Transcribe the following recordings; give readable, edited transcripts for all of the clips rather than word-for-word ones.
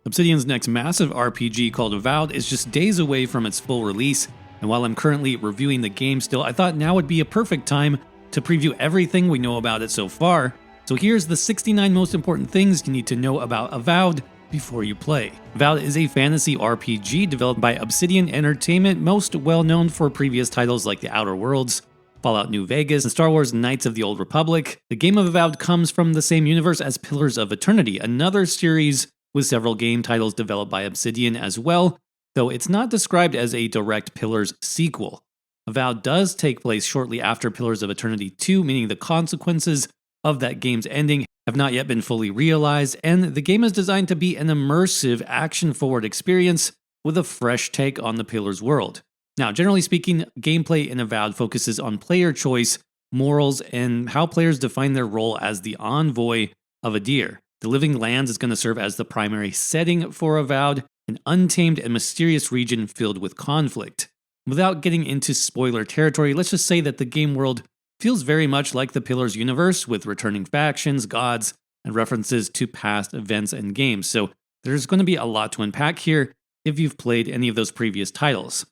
Obsidian's next massive RPG called Avowed is just days away from its full release, and while I'm currently reviewing the game still, I thought now would be a perfect time to preview everything we know about it so far. So here's the 69 most important things you need to know about Avowed before you play. Avowed is a fantasy RPG developed by Obsidian Entertainment, most well known for previous titles like The Outer Worlds, Fallout New Vegas, and Star Wars Knights of the Old Republic. The game of Avowed comes from the same universe as Pillars of Eternity, another series with several game titles developed by Obsidian as well, though it's not described as a direct Pillars sequel. Avowed does take place shortly after Pillars of Eternity 2, meaning the consequences of that game's ending have not yet been fully realized, and the game is designed to be an immersive, action-forward experience with a fresh take on the Pillars world. Now, generally speaking, gameplay in Avowed focuses on player choice, morals, and how players define their role as the envoy of a deer. The Living Lands is going to serve as the primary setting for Avowed, an untamed and mysterious region filled with conflict. Without getting into spoiler territory, let's just say that the game world feels very much like the Pillars universe, with returning factions, gods, and references to past events and games. So there's going to be a lot to unpack here if you've played any of those previous titles.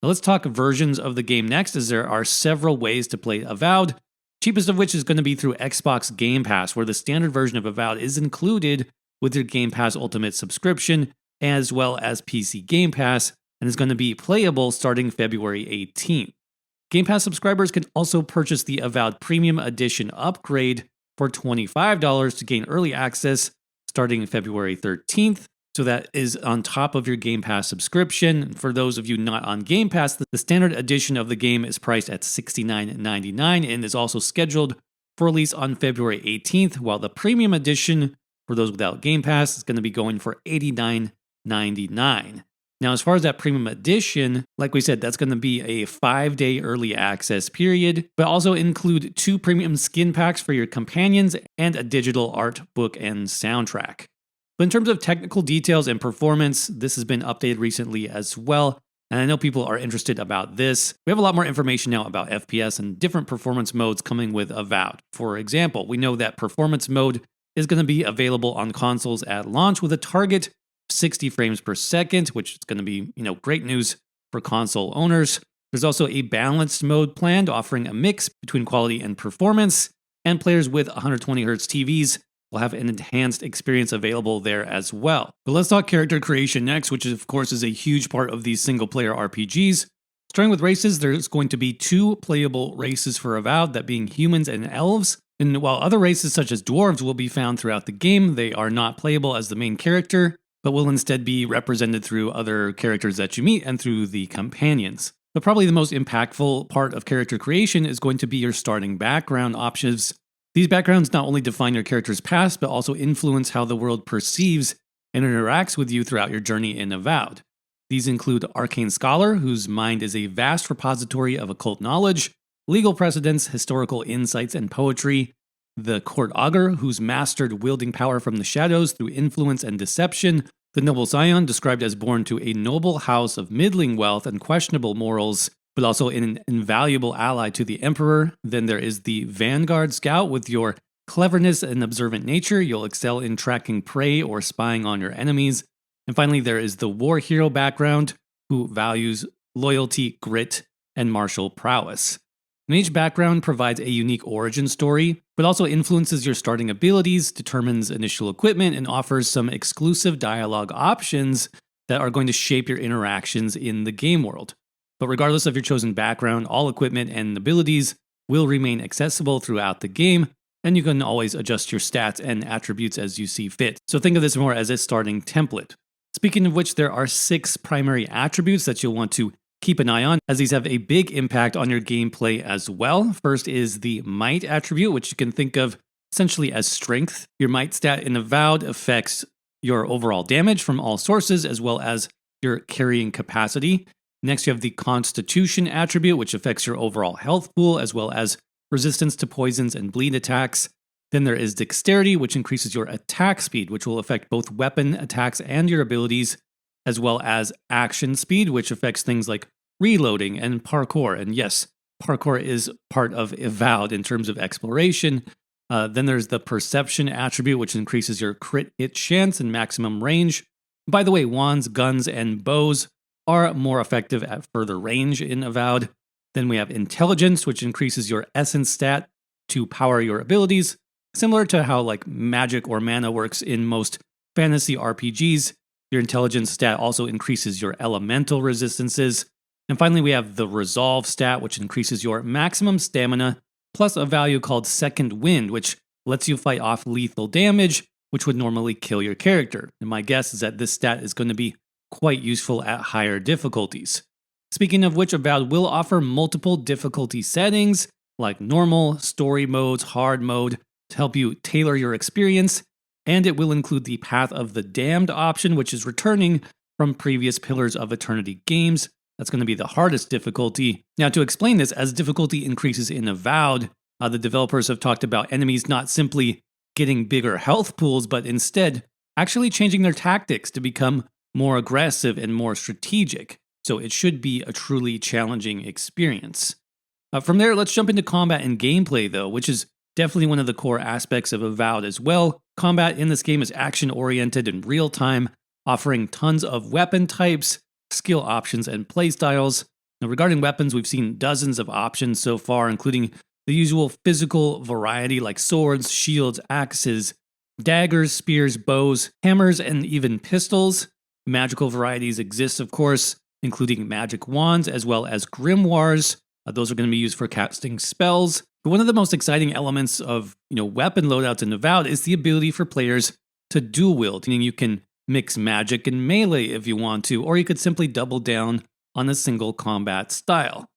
Now let's talk versions of the game next, as there are several ways to play Avowed, cheapest of which is going to be through Xbox Game Pass, where the standard version of Avowed is included with your Game Pass Ultimate subscription, as well as PC Game Pass, and is going to be playable starting February 18th. Game Pass subscribers can also purchase the Avowed Premium Edition upgrade for $25 to gain early access starting February 13th. So that is on top of your Game Pass subscription. For those of you not on Game Pass, the standard edition of the game is priced at $69.99 and is also scheduled for release on February 18th, while the Premium Edition, for those without Game Pass, is going to be going for $89.99. Now, as far as that Premium Edition, like we said, that's going to be a 5-day early access period, but also include 2 premium skin packs for your companions and a digital art book and soundtrack. But in terms of technical details and performance, this has been updated recently as well, and I know people are interested about this. We have a lot more information now about FPS and different performance modes coming with Avowed. For example, we know that performance mode is going to be available on consoles at launch with a target 60 frames per second, which is going to be, great news for console owners. There's also a balanced mode planned, offering a mix between quality and performance, and players with 120Hz TVs will have an enhanced experience available there as well. But let's talk character creation next, which of course is a huge part of these single-player RPGs. Starting with races, there's going to be 2 playable races for Avowed, that being humans and elves. And while other races such as dwarves will be found throughout the game, they are not playable as the main character, but will instead be represented through other characters that you meet and through the companions. But probably the most impactful part of character creation is going to be your starting background options. These backgrounds not only define your character's past, but also influence how the world perceives and interacts with you throughout your journey in Avowed. These include Arcane Scholar, whose mind is a vast repository of occult knowledge, legal precedents, historical insights, and poetry; the Court Augur, who's mastered wielding power from the shadows through influence and deception; the Noble Scion, described as born to a noble house of middling wealth and questionable morals, but also an invaluable ally to the Emperor. Then there is the Vanguard Scout. With your cleverness and observant nature, you'll excel in tracking prey or spying on your enemies. And finally, there is the War Hero background, who values loyalty, grit, and martial prowess. And each background provides a unique origin story, but also influences your starting abilities, determines initial equipment, and offers some exclusive dialogue options that are going to shape your interactions in the game world. But regardless of your chosen background, all equipment and abilities will remain accessible throughout the game, and you can always adjust your stats and attributes as you see fit. So think of this more as a starting template. Speaking of which, there are 6 primary attributes that you'll want to keep an eye on, as these have a big impact on your gameplay as well. First is the Might attribute, which you can think of essentially as strength. Your Might stat in Avowed affects your overall damage from all sources, as well as your carrying capacity. Next, you have the Constitution attribute, which affects your overall health pool, as well as resistance to poisons and bleed attacks. Then there is Dexterity, which increases your attack speed, which will affect both weapon attacks and your abilities, as well as action speed, which affects things like reloading and parkour. And yes, parkour is part of Avowed in terms of exploration. Then there's the Perception attribute, which increases your crit hit chance and maximum range, By the way, wands, guns, and bows are more effective at further range in Avowed. Then we have intelligence, which increases your essence stat to power your abilities, similar to how like magic or mana works in most fantasy RPGs. Your intelligence stat also increases your elemental resistances. And finally, we have the resolve stat, which increases your maximum stamina, plus a value called second wind, which lets you fight off lethal damage, which would normally kill your character. And my guess is that this stat is going to be quite useful at higher difficulties. Speaking of which, Avowed will offer multiple difficulty settings, like normal, story modes, hard mode, to help you tailor your experience, and it will include the Path of the Damned option, which is returning from previous Pillars of Eternity games. That's going to be the hardest difficulty. Now, to explain this, as difficulty increases in Avowed, the developers have talked about enemies not simply getting bigger health pools, but instead actually changing their tactics to become more aggressive and more strategic. So it should be a truly challenging experience. From there, let's jump into combat and gameplay, though, which is definitely one of the core aspects of Avowed as well. Combat in this game is action-oriented and real-time, offering tons of weapon types, skill options, and playstyles. Now, regarding weapons, we've seen dozens of options so far, including the usual physical variety like swords, shields, axes, daggers, spears, bows, hammers, and even pistols. Magical varieties exist, of course, including magic wands as well as grimoires. Those are going to be used for casting spells. But one of the most exciting elements of weapon loadouts in Avowed is the ability for players to dual wield. Meaning you can mix magic and melee if you want to, or you could simply double down on a single combat style.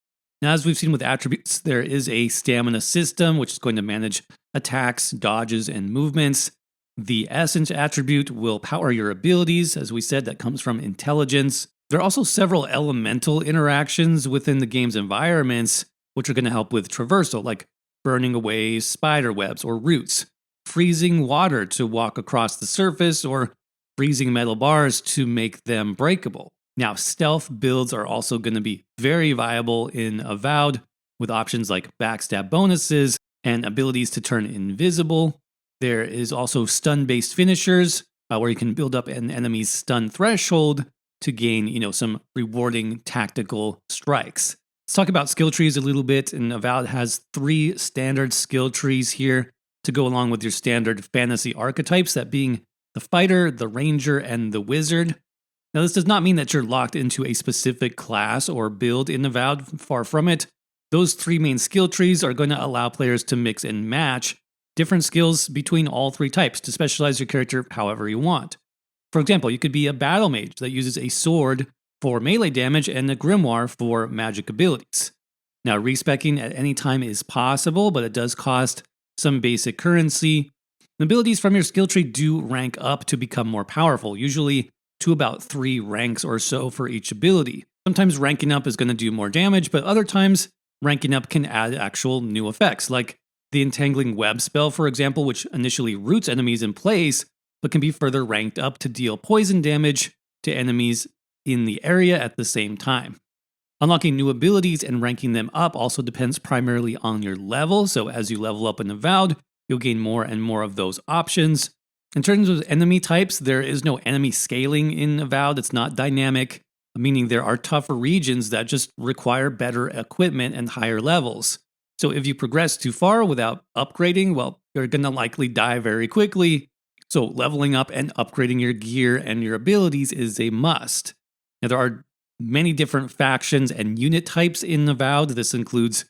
Now, as we've seen with attributes, there is a stamina system which is going to manage attacks, dodges, and movements. The essence attribute will power your abilities. As we said, that comes from intelligence. There are also several elemental interactions within the game's environments, which are going to help with traversal, like burning away spider webs or roots, freezing water to walk across the surface, or freezing metal bars to make them breakable. Now, stealth builds are also going to be very viable in Avowed, with options like backstab bonuses and abilities to turn invisible. There is also stun-based finishers, where you can build up an enemy's stun threshold to gain, some rewarding tactical strikes. Let's talk about skill trees a little bit, and Avowed has 3 standard skill trees here to go along with your standard fantasy archetypes, that being the fighter, the ranger, and the wizard. Now, this does not mean that you're locked into a specific class or build in Avowed, far from it. Those 3 main skill trees are going to allow players to mix and match different skills between all 3 types to specialize your character however you want. For example, you could be a battle mage that uses a sword for melee damage and a grimoire for magic abilities. Now, respeccing at any time is possible, but it does cost some basic currency. The abilities from your skill tree do rank up to become more powerful, usually to about 3 ranks or so for each ability. Sometimes ranking up is going to do more damage, but other times ranking up can add actual new effects, like the Entangling Web spell, for example, which initially roots enemies in place, but can be further ranked up to deal poison damage to enemies in the area at the same time. Unlocking new abilities and ranking them up also depends primarily on your level, so as you level up in Avowed, you'll gain more and more of those options. In terms of enemy types, there is no enemy scaling in Avowed. It's not dynamic, meaning there are tougher regions that just require better equipment and higher levels. So if you progress too far without upgrading, well, you're going to likely die very quickly. So leveling up and upgrading your gear and your abilities is a must. Now, there are many different factions and unit types in Avowed. This includes,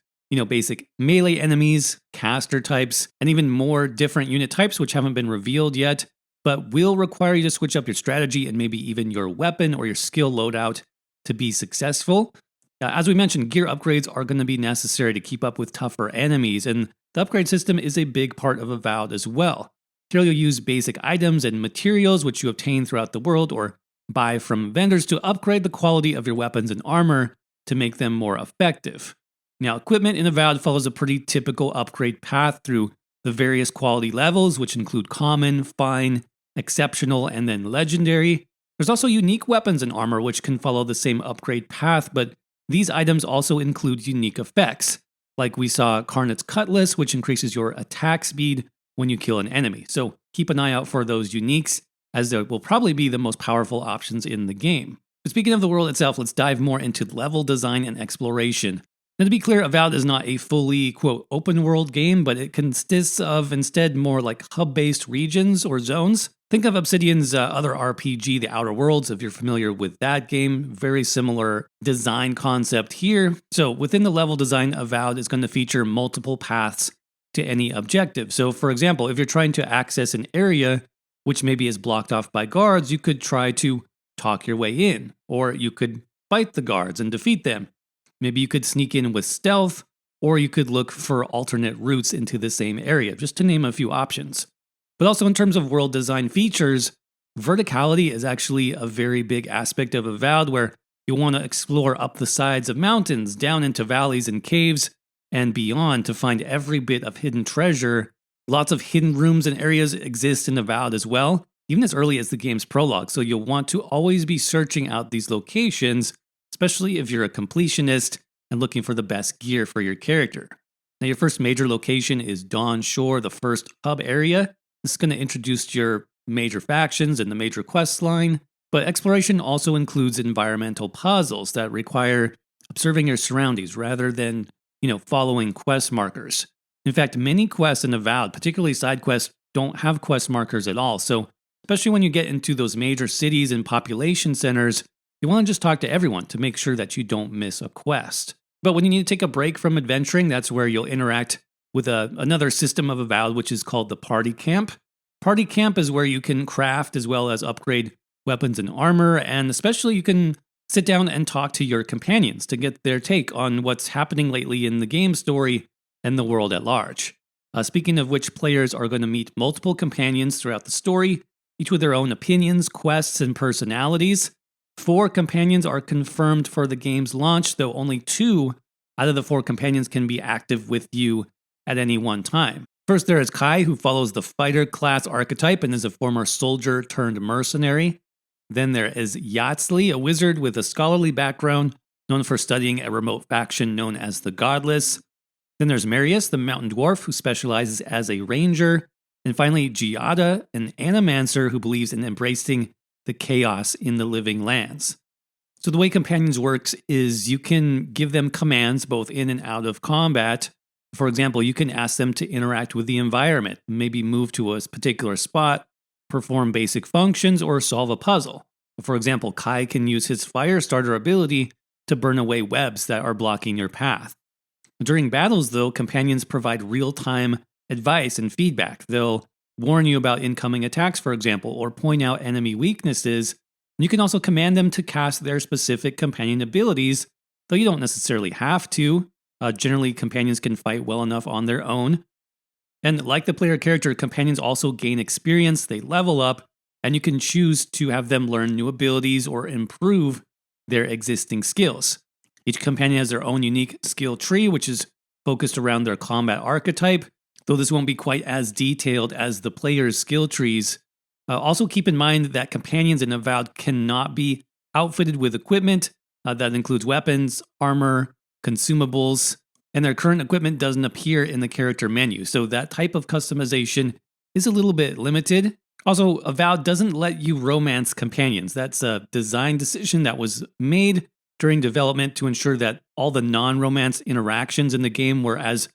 basic melee enemies, caster types, and even more different unit types which haven't been revealed yet, but will require you to switch up your strategy and maybe even your weapon or your skill loadout to be successful. As we mentioned, gear upgrades are going to be necessary to keep up with tougher enemies, and the upgrade system is a big part of Avowed as well. Here you'll use basic items and materials which you obtain throughout the world or buy from vendors to upgrade the quality of your weapons and armor to make them more effective. Now, equipment in Avowed follows a pretty typical upgrade path through the various quality levels, which include common, fine, exceptional, and then legendary. There's also unique weapons and armor which can follow the same upgrade path, but these items also include unique effects, like we saw Carnot's Cutlass, which increases your attack speed when you kill an enemy. So keep an eye out for those uniques. as they will probably be the most powerful options in the game. But speaking of the world itself, let's dive more into level design and exploration. Now, to be clear, Avowed is not a fully, quote, open world game, but it consists of instead more like hub-based regions or zones. Think of Obsidian's other RPG, The Outer Worlds, if you're familiar with that game. Very similar design concept here. So within the level design, Avowed is going to feature multiple paths to any objective. So for example, if you're trying to access an area which maybe is blocked off by guards, you could try to talk your way in, or you could fight the guards and defeat them. Maybe you could sneak in with stealth, or you could look for alternate routes into the same area, just to name a few options. But also in terms of world design features, verticality is actually a very big aspect of Avowed, where you want to explore up the sides of mountains, down into valleys and caves, and beyond to find every bit of hidden treasure. Lots of hidden rooms and areas exist in Avowed as well, even as early as the game's prologue, so you'll want to always be searching out these locations, especially if you're a completionist and looking for the best gear for your character. Now, your first major location is Dawn Shore, the first hub area. This is going to introduce your major factions and the major quest line, but exploration also includes environmental puzzles that require observing your surroundings rather than, following quest markers. In fact, many quests in Avowed, particularly side quests, don't have quest markers at all, so especially when you get into those major cities and population centers, you want to just talk to everyone to make sure that you don't miss a quest. But when you need to take a break from adventuring, that's where you'll interact with another system of Avowed, which is called the Party Camp. Party Camp is where you can craft as well as upgrade weapons and armor, and especially you can sit down and talk to your companions to get their take on what's happening lately in the game story and the world at large. Speaking of which, players are going to meet multiple companions throughout the story, each with their own opinions, quests, and personalities. 4 companions are confirmed for the game's launch, though only 2 out of the 4 companions can be active with you at any one time. First, there is Kai, who follows the fighter class archetype and is a former soldier turned mercenary. Then there is Yatzli, a wizard with a scholarly background, known for studying a remote faction known as the Godless. Then there's Marius, the mountain dwarf, who specializes as a ranger. And finally, Giada, an animancer who believes in embracing the chaos in the living lands. So the way companions works is you can give them commands both in and out of combat. For example, you can ask them to interact with the environment, maybe move to a particular spot, perform basic functions, or solve a puzzle. For example, Kai can use his Firestarter ability to burn away webs that are blocking your path. During battles, though, companions provide real-time advice and feedback. They'll warn you about incoming attacks, for example, or point out enemy weaknesses. You can also command them to cast their specific companion abilities, though you don't necessarily have to. Generally, companions can fight well enough on their own. And like the player character, companions also gain experience, they level up, and you can choose to have them learn new abilities or improve their existing skills. Each companion has their own unique skill tree, which is focused around their combat archetype, though this won't be quite as detailed as the player's skill trees. Also keep in mind that companions in Avowed cannot be outfitted with equipment that includes weapons, armor, consumables, and their current equipment doesn't appear in the character menu, so that type of customization is a little bit limited. Also, Avowed doesn't let you romance companions. That's a design decision that was made during development to ensure that all the non-romance interactions in the game were as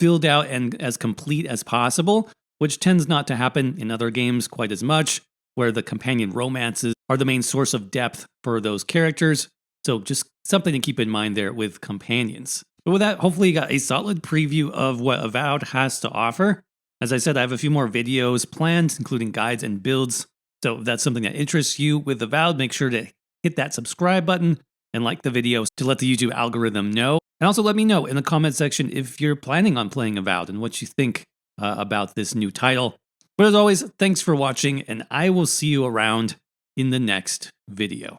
filled out and as complete as possible, which tends not to happen in other games quite as much, where the companion romances are the main source of depth for those characters. So just something to keep in mind there with companions. But with that, hopefully you got a solid preview of what Avowed has to offer. As I said, I have a few more videos planned, including guides and builds. So if that's something that interests you with Avowed, make sure to hit that subscribe button and like the video to let the YouTube algorithm know. And also let me know in the comment section if you're planning on playing Avowed and what you think about this new title. But as always, thanks for watching, and I will see you around in the next video.